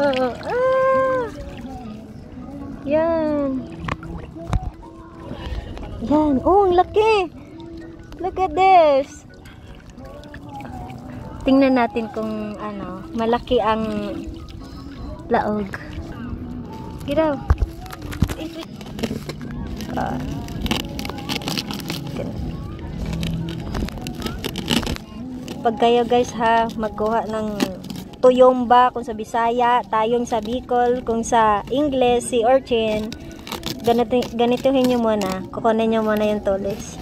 Oo. Ah! Yan. Yan. Oh, ang laki. Look at this. Tingnan natin kung ano, malaki ang laog. Giraw. Pag kayo guys ha, magkuha ng tuyomba kung sa Bisaya, tayong sa Bicol, kung sa English, si urchin, ganituhin nyo muna, kukunin nyo muna yung tulis.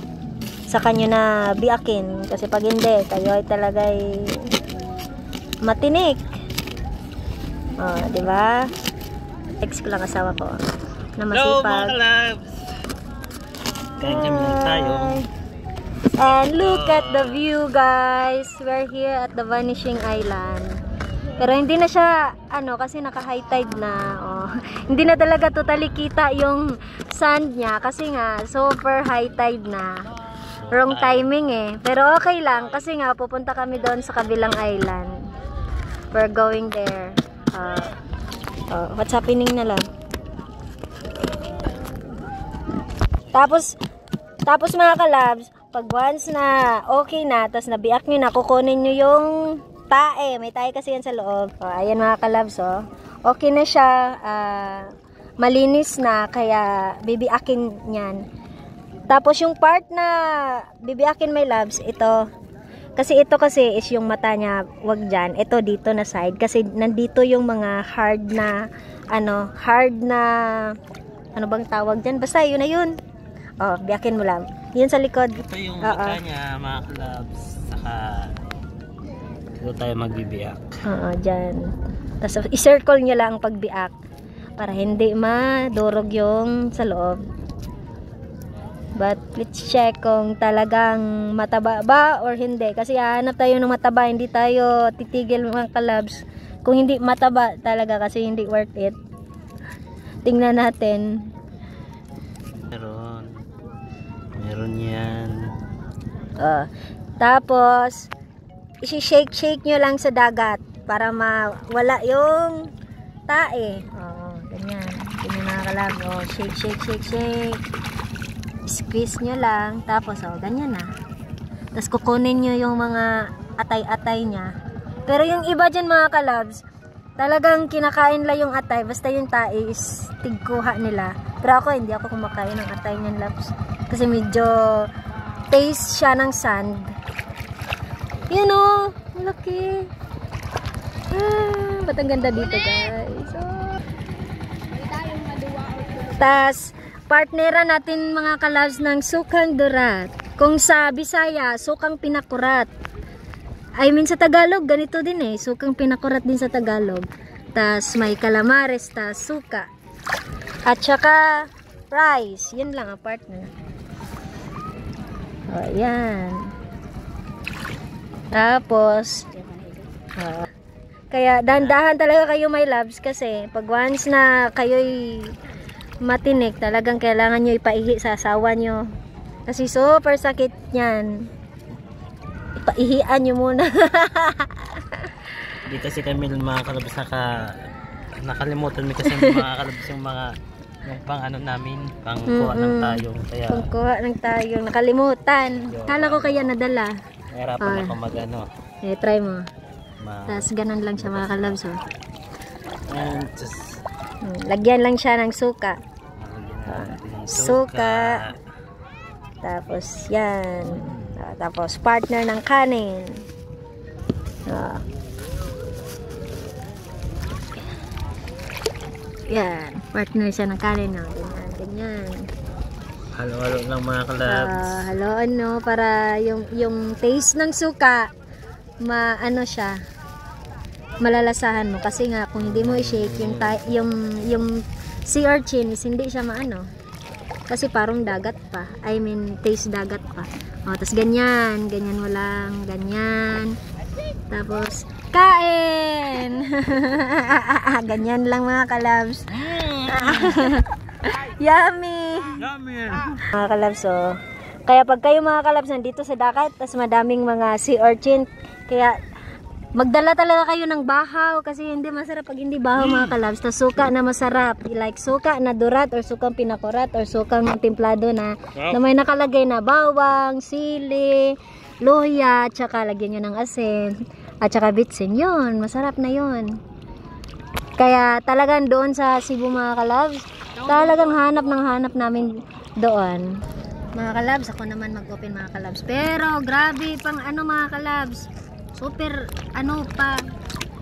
Saka nyo na biakin, kasi pag hindi, kayo ay talagay matinik. Oh, diba? Ex ko lang asawa ko na masipag. Hello mga kalabs! Kain kami lang tayo. And look at the view guys. We're here at the Vanishing Island. Pero hindi na siya ano kasi naka high tide na. Oh. Hindi na talaga totally kita yung sand niya kasi nga super high tide na. Wrong timing eh. Pero okay lang kasi nga pupunta kami doon sa kabilang island. We're going there. What's happening na lang. Tapos mga kalabs, pag once na okay na, tapos nabiak nyo na, kukunin nyo yung tae. May tae kasi yan sa loob. Ayan mga kalabs, oh. Okay na siya. Malinis na, kaya bibiakin yan. Tapos yung part na bibiakin my loves, ito. Kasi ito kasi is yung mata niya, wag dyan. Ito dito na side. Kasi nandito yung mga hard na, ano bang tawag dyan? Basta yun na yun. Oh, biyakin mo lang. Yun sa likod. Ito yung mata niya, mga kalabs. Saka, ito tayo magbibiyak. Oo, dyan. Tapos, i-circle nyo lang ang pagbiak. Para hindi madurog yung sa loob. But, let's check kung talagang mataba ba or hindi. Kasi, hanap tayo ng mataba. Hindi tayo titigil mga kalabs. Kung hindi mataba talaga kasi hindi worth it. Tingnan natin. Meron yan. Tapos, isi-shake nyo lang sa dagat para mawala yung tae. Ganyan. Ganyan mga kalab. Shake. Squeeze nyo lang. Tapos, ganyan na. Tapos, kukunin nyo yung mga atay-atay nya. Pero yung iba dyan mga kalabs, talagang kinakain lang yung atay. Basta yung tae is tigkuha nila. Pero ako, hindi ako kumakain ng atay nyan, labs. Kasi medyo taste siya ng sand. Yun o, laki. Ba't ang ganda dito guys. Tas, partneran natin mga kalabs ng sukang durat. Kung sa Bisaya, sukang pinakurat. I mean sa Tagalog, ganito din eh. Sukang pinakurat din sa Tagalog. Tas may calamares, tas suka. At saka rice. Yun lang ang partner. Ayan. Tapos, kaya dandahan talaga kayo my loves kasi pag once na kayo'y matinik, talagang kailangan nyo ipaihi sa asawa nyo. Kasi super sakit yan. Ipaihian nyo muna. Hindi kasi kami mga kalabas nakalimutan mi kasi mga kalabas yung mga yung pang ano namin, pang kuha ng tayong. Kaya pang kuha ng tayong nakalimutan. Kala ko kaya nadala. Nahirapan ako mag-ano. Try mo. Tapos ganun lang siya mga kalabs. And just lagyan lang siya ng suka. Suka. Tapos yan. Tapos partner ng kanin. Yan. Partner siya ng kanin. Ganyan. Halo-halo lang mga kalabs. Haloan no. Para yung taste ng suka maano siya. Malalasahan mo. Kasi nga kung hindi mo i-shake yung sea urchin is hindi siya maano. Kasi parang dagat pa. I mean taste dagat pa. Tapos ganyan. Ganyan mo lang. Ganyan. Tapos kain! Ganyan lang mga kalabs. Yummy! Mga kalabs, Kaya pag kayo mga kalabs nandito sa dagat, tas madaming mga sea urchin, kaya Magdala talaga kayo ng bahaw kasi hindi masarap pag hindi bahaw mga kalabs. Tas suka na masarap. Like suka na durat or sukang pinakurat or sukang templado na may nakalagay na bawang, sili, luya, tsaka lagyan nyo ng asin at tsaka bitsin. Yun, masarap na yun. Kaya talagang doon sa Cebu mga kalabs, talagang hanap namin doon. Mga kalabs, ako naman mag-open mga kalabs. Pero grabe pang ano mga kalabs. Super ano pa.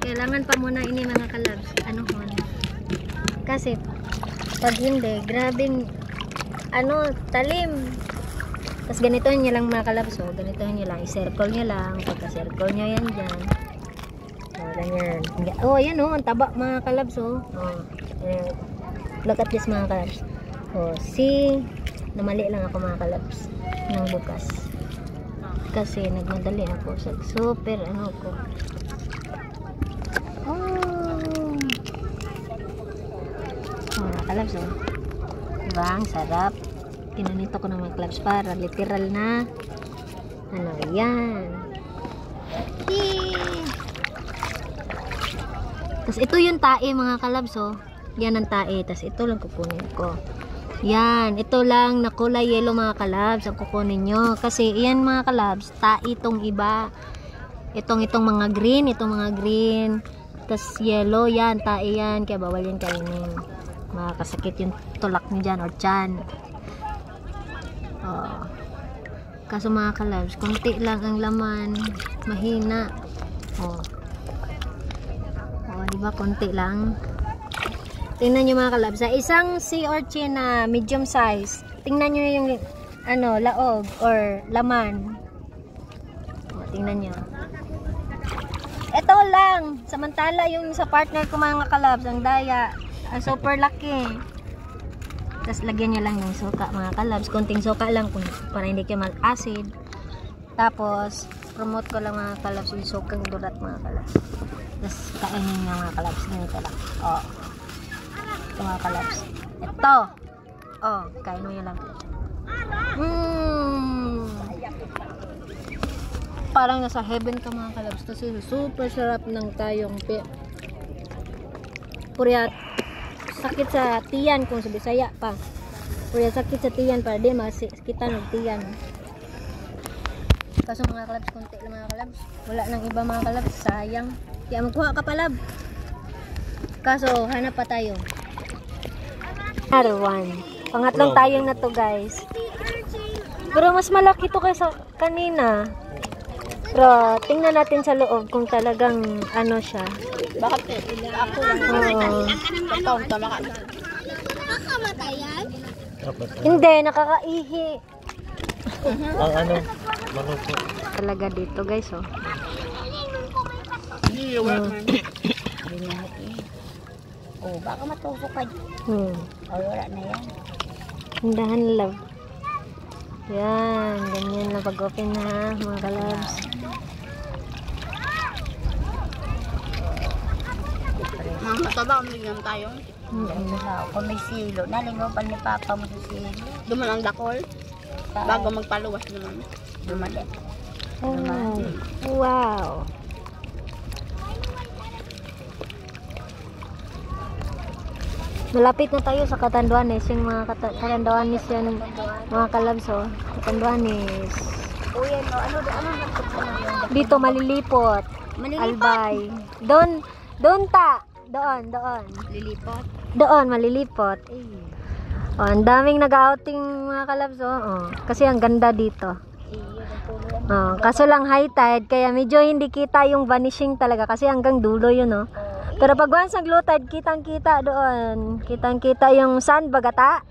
Kailangan pa muna ini mga kalabs. Ano hon. Kasi pag hindi, grabing ano, talim. Tapos ganito nyo lang mga kalabs. So, ganito nyo lang. I-circle nyo lang. Pagka-circle nyo yan dyan. O, ganyan. Oh, ayan o. Ang taba mga kalabs o. Look at this mga kalabs. O, see. Namali lang ako mga kalabs. Ng bukas. Kasi nagmadali ako sa super ano ko. Mga kalabs o. Diba? Ang sarap. Pinanito ko ng mga clubs para literal na ano yan. Tapos ito yung tae mga kalabs oh. Yan ang tae. Tapos ito lang kukunin ko. Yan. Ito lang na kulay yellow mga kalabs ang kukunin nyo. Kasi yan mga kalabs tae itong iba. Itong mga green. Itong mga green. Tapos yellow yan. Tae yan. Kaya bawal yan kainin. Makakasakit yung tulak nyo dyan or chan. Oh. Kaso mga kalabs, konti lang ang laman, mahina. Oh. Oh, di ba konti lang? Tingnan niyo mga kalabs, sa isang sea urchin na medium size, tingnan niyo yung ano, laog or laman. Oh, tingnan niyo. Ito lang, samantala yung sa partner ko mga kalabs, ang daya, ang super laki. Tapos lagyan nyo lang ng suka mga kalabs. Konting suka lang para hindi kayo mag-acid. Tapos promote ko lang mga kalabs yung sukang durat mga kalabs. Tapos kainin nyo mga kalabs. Ganito lang. Oh. Ito mga kalabs. Ito. Oh. Kainin nyo lang. Parang nasa heaven ka mga kalabs. Kasi super sarap ng tayong puriat. Sakit sa tiyan kung sa Bisaya pa. Kaya sakit sa tiyan para di masikita ng tiyan. Kaso mga kalabs, konti lang mga kalabs. Wala nang iba mga kalabs, sayang. Kaya magkuha ka palab. Kaso hanap pa tayo. One. Pangatlong tayong na to guys. Pero mas malaki to kaysa kanina. Pero tingnan natin sa loob kung talagang ano siya. Bakit ako lang taon tama ka. Nakakamatayan? Hindi, nakakaihi. Ang ano, marupo. Talaga dito guys oh. Oh, baka matusok ka. Oh, wala na yan. Hindahan love. Yan, ganyan lang pag-open na mga kalabs. Mga mataba, umigyan tayo. Kung may silo, nalingapan ni Papa mo sa silo. Duman ang dakol. Bago magpaluwas naman. Dumali. Oh, wow. Malapit na tayo sa Catanduanes. Yung mga Catanduanes yan, mga kalabs oh. Catanduanes. O yan, ano Dito malilipot. Albay. Doon ta. Doon. Lilipot. Doon malilipot. Oh, ang daming nag-outing mga kalabs oh. Oh. Kasi ang ganda dito. Oh, kaso lang high tide kaya medyo hindi kita yung vanishing talaga kasi hanggang dulo yun oh. Pero pag once ang low tide, kitang-kita doon. Kitang-kita yung sun bagata.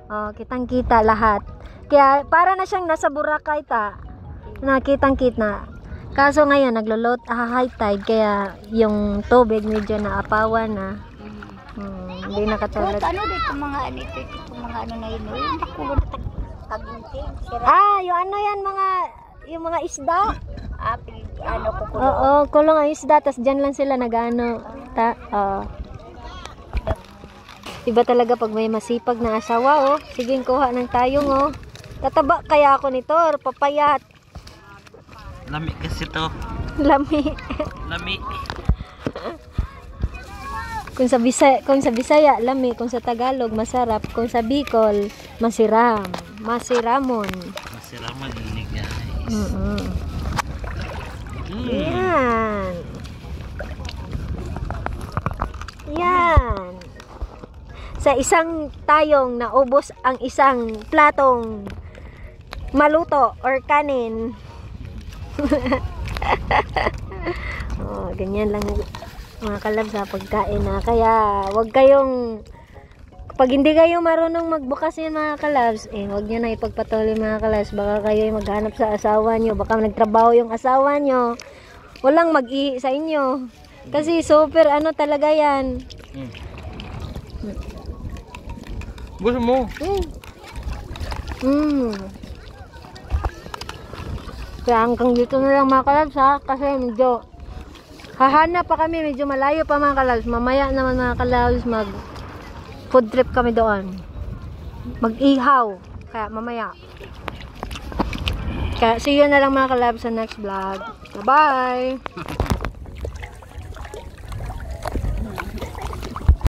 Oh, kitang-kita lahat. Kaya para na siyang nasa Boracay ta. Nakitang-kita. Kaso ngayon naglo-low high tide kaya yung tubig medyo naapawan na. Hindi na katulad. Ano dito mga ano na yun. Yung nakulong na tagunting. Yung ano yan yung mga isda. Ano ko kulong. Oo, kulong ang isda. Tas dyan lang sila nag-ano. Iba talaga pag may masipag na asawa oh. Sige, kuha ng tayong oh. Tataba kaya ako nito or papayat. Lami kasi to. Lami. lami. Kung sa Bisaya, lami. Kung sa Tagalog, masarap. Kung sa Bicol, masiram. Masiramon. Masiramon ni guys. Yan. Yan. Sa isang tayong naubos ang isang platong maluto or kanin. Oh, ganyan lang mga kalab sa pagkain na. Kaya wag kayong, pag hindi kayo marunong magbukas yan mga kalabs, wag nyo na ipagpatuloy mga kalabs. Baka kayo maghanap sa asawa nyo, baka nagtrabaho yung asawa nyo, walang mag-ihi sa inyo. Kasi super ano talaga yan. Gusto mo? Kaya hanggang dito na lang mga kalabs ha, kasi medyo hahanap pa kami, medyo malayo pa mga kalabs. Mamaya naman mga kalabs mag food trip kami doon, mag-ihaw, kaya mamaya. Kaya see you na lang mga kalabs sa next vlog. Bye bye.